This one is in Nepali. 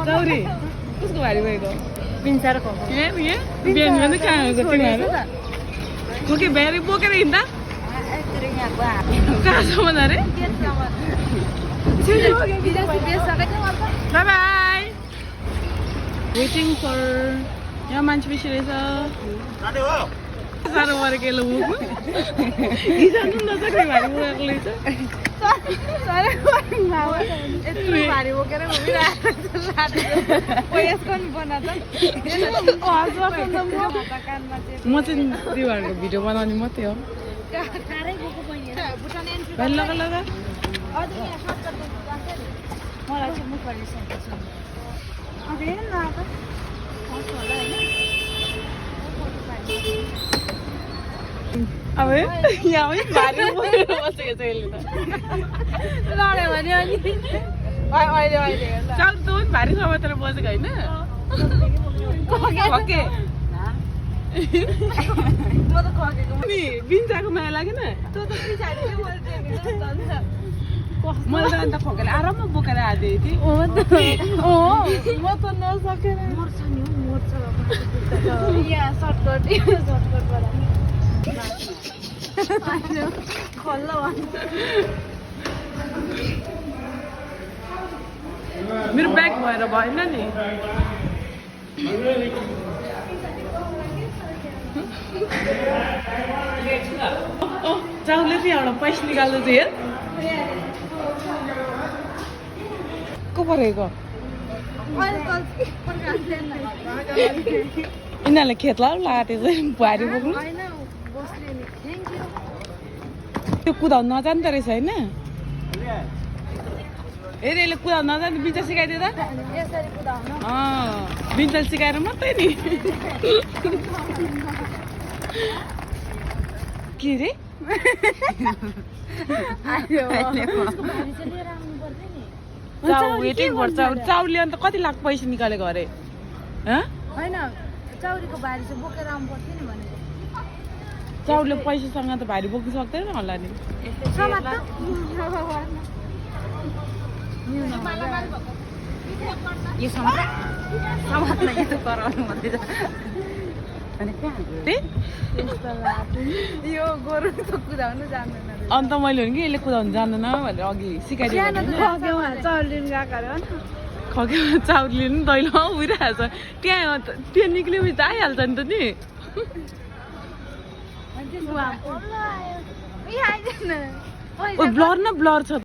चौरी कसको भारी भएको पिन्सारको बिहान बिहान कहाँ गएको तिमीहरू खोके ब्यारी बोकेर हिँड्दा कहाँसम्म अरे बाई बाई वेटिङ फर यहाँ मान्छे बेसी रहेछ साह्रो परेको यसले बोक्नु हिजो नसक्ने भारी बोकेको रहेछ भारी बोकेर म चाहिँ तिमीहरूको भिडियो बनाउने मात्रै हो भाइ लगा लगा मलाई चाहिँ मुख परिसकेको छ अब यहाँ पनि भारी बोकेर बसेको छ यसले त लड्यो भने अनि अहिले अहिले चल तँ पनि भारी समातेर बसेको होइन खके म त खकेको नि बिन्चाको माया लागेन तँ त पछाडि मैले त अन्त खोकेर आराममा बोकेर आएको थिएँ म त नसकेर मर्छ नि हौ मर्छ यहाँ सर्टकट सर्टकटबाट खल्ल मेरो ब्याग भएर भएन नि चाउले चाहिँ एउटा पैसा निकाल्नु चाहिँ हेर को परेको यिनीहरूले खेतला लाटे चाहिँ भारी बोक्नु त्यो कुदाउनु नजान्दो रहेछ होइन हेर यसले कुदाउनु नजान्छ बिन्चा सिकाइदियो त बिन्चा सिकाएर मात्रै नि के रे वेटिङ पर्छ चाउले अन्त कति लाख पैसा निकालेको अरे होइन चाउरीको भारी चाहिँ बोकेर आउनु पर्थ्यो नि भनेको चाउले पैसासँग त भारी बोक्नु सक्दैन होला नि यो समात्न यो गराउनु भन्दैछ यो गोरु त कुदाउनु जान्दैन अन्त मैले भने कि यसले कुदाउनु जान्दैन भनेर अघि सिकाइदियो खकेमा चाउर लिनु दैलो उइरहेको छ त्यहाँ निक्लेपछि त आइहाल्छ नि त नि ब्लर न ब्लर छ